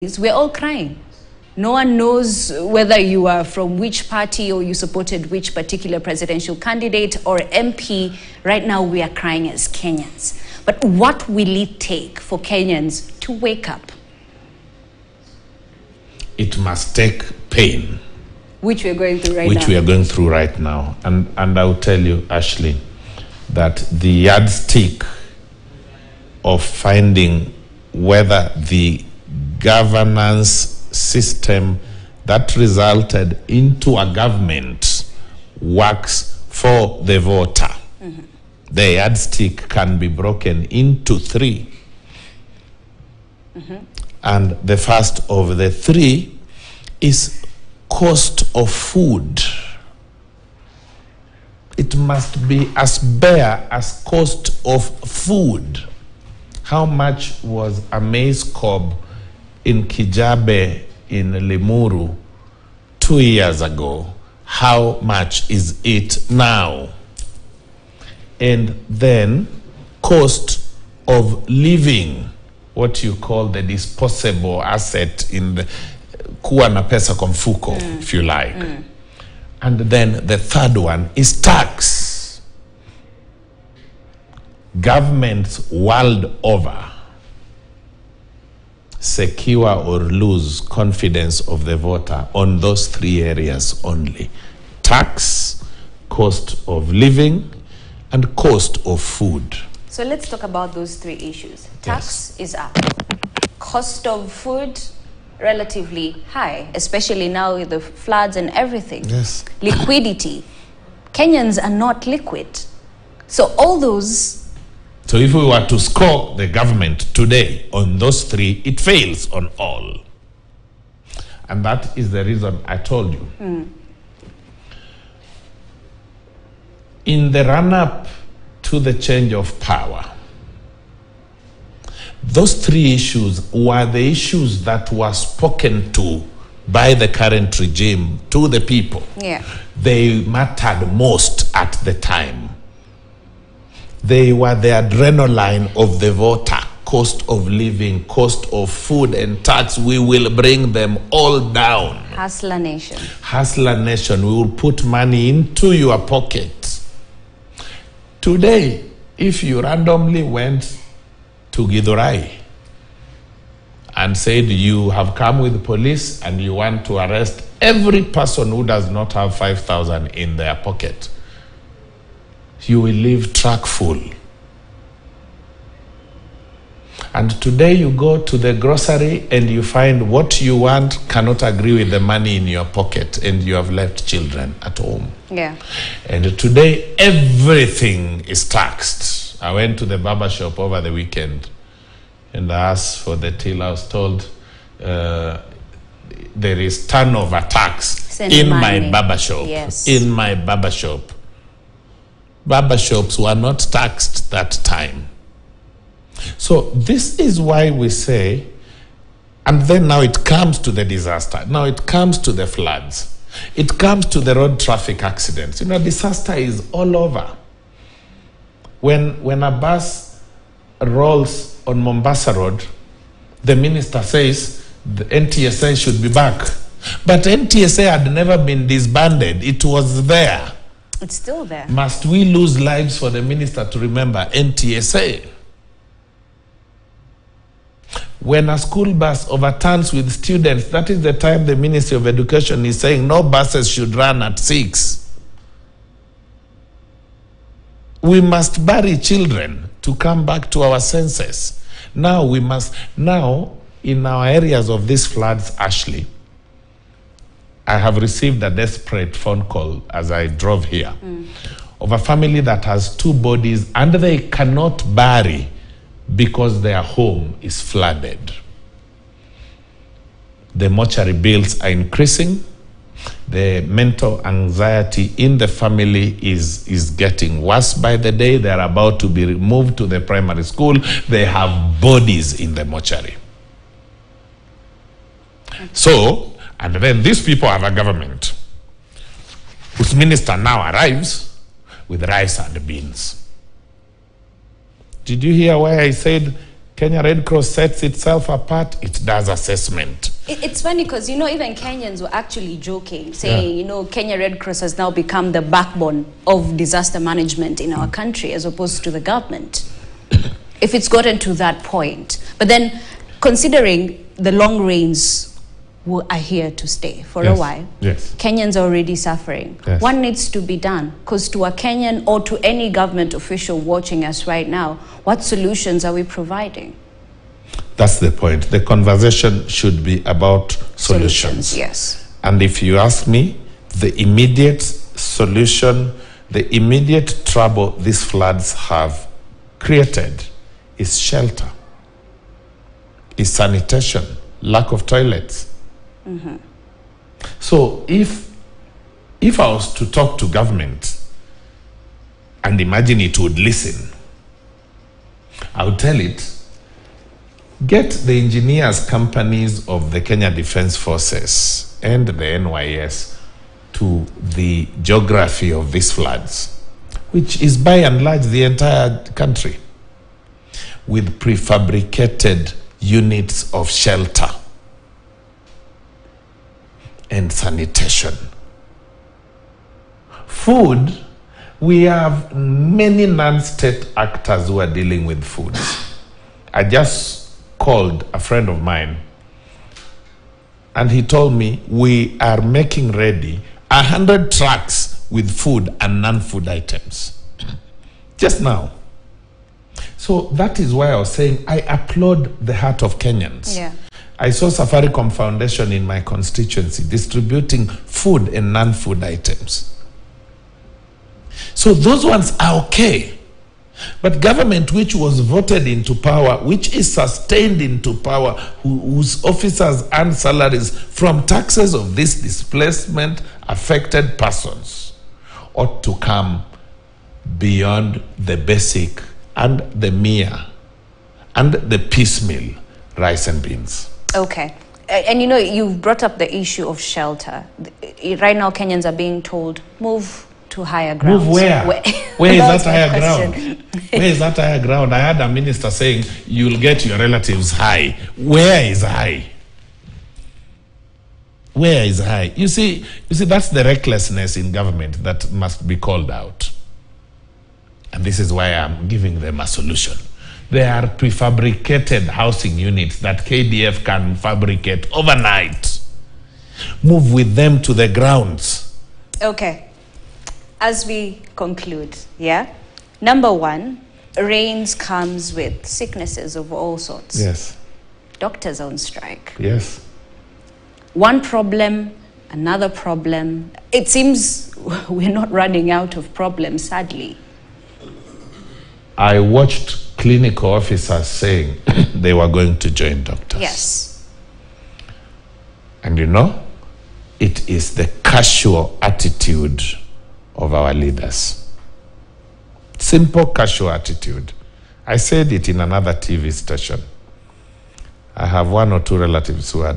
We're all crying. No one knows whether you are from which party or you supported which particular presidential candidate or MP. Right now, we are crying as Kenyans. But what will it take for Kenyans to wake up? It must take pain. Which we are going through right now. Which we are going through right now. And I'll tell you, Ashley, that the yardstick of finding whether the governance system that resulted into a government works for the voter. Mm-hmm. The yardstick can be broken into three. Mm-hmm. And the first of the three is cost of food. It must be as bare as cost of food. How much was a maize cob in Kijabe in Limuru 2 years ago? How much is it now? And then cost of living, what you call the disposable asset in the kuwa na pesa kwa mfuko, if you like. And then the third one is tax. Governments world over secure or lose confidence of the voter on those three areas only: tax, cost of living, and cost of food. So let's talk about those three issues. Tax is up. Cost of food, relatively high, especially now with the floods and everything. Yes. Liquidity. Kenyans are not liquid. So all those... So if we were to score the government today on those three, it fails on all. And that is the reason I told you. In the run-up to the change of power, those three issues were the issues that were spoken to by the current regime to the people. Yeah. They mattered most at the time. They were the adrenaline of the voter. Cost of living, cost of food and tax, we will bring them all down. Hustler nation. Hustler nation, we will put money into your pocket. Today, if you randomly went to Githurai and said you have come with police and you want to arrest every person who does not have 5,000 in their pocket, you will leave truck full. And today you go to the grocery and you find what you want cannot agree with the money in your pocket, and you have left children at home. Yeah. And today everything is taxed. I went to the barber shop over the weekend and I asked for the till. I was told there is turnover tax in my barber shop. Yes. In my barber shop. Barber shops were not taxed that time. So this is why we say, and then now it comes to the disaster. Now it comes to the floods. It comes to the road traffic accidents. You know, disaster is all over. When a bus rolls on Mombasa Road, the minister says the NTSA should be back. But NTSA had never been disbanded. It was there. It's still there. Must we lose lives for the minister to remember NTSA? When a school bus overturns with students, that is the time the Ministry of Education is saying no buses should run at 6. We must bury children to come back to our senses. Now in our areas of these floods, Ashley, I have received a desperate phone call as I drove here of a family that has 2 bodies and they cannot bury because their home is flooded. The mortuary bills are increasing. The mental anxiety in the family is getting worse by the day. They are about to be removed to the primary school. They have bodies in the mortuary. So, and then these people have a government whose minister now arrives with rice and beans. Did you hear why I said Kenya Red Cross sets itself apart. It does assessment. It's funny because, even Kenyans were actually joking, saying, Kenya Red Cross has now become the backbone of disaster management in our country as opposed to the government, if it's gotten to that point. But then, considering the long rains are here to stay for a while, Kenyans are already suffering. What needs to be done? Because to a Kenyan or to any government official watching us right now, what solutions are we providing? That's the point. The conversation should be about solutions. Yes. And if you ask me, the immediate solution, the immediate trouble these floods have created is shelter, is sanitation, lack of toilets. So if I was to talk to government and imagine it would listen, I would tell it, get the engineers companies of the Kenya Defense Forces and the NYS to the geography of these floods, which is by and large the entire country, with prefabricated units of shelter and sanitation. Food, we have many non-state actors who are dealing with food. I just called a friend of mine and he told me we are making ready 100 trucks with food and non-food items. Just now. So that is why I was saying I applaud the heart of Kenyans. Yeah. I saw Safaricom Foundation in my constituency distributing food and non-food items. So those ones are okay. But government which was voted into power, which is sustained into power, whose officers earn salaries from taxes of these displacement affected persons, ought to come beyond the basic and the mere and the piecemeal rice and beans. Okay. And you've brought up the issue of shelter. Right now, Kenyans are being told, move to higher ground. Move where? Where is that higher ground? Where is that higher ground? I heard a minister saying, you'll get your relatives high. Where is high? Where is high? You see, that's the recklessness in government that must be called out. And this is why I'm giving them a solution. There are prefabricated housing units that KDF can fabricate overnight. Move with them to the grounds. Okay. As we conclude, Number one, rains comes with sicknesses of all sorts. Yes. Doctors on strike. Yes. One problem, another problem. It seems we're not running out of problems, sadly. I watched clinical officers saying they were going to join doctors. Yes. And it is the casual attitude of our leaders. Simple casual attitude. I said it in another TV station. I have one or two relatives who are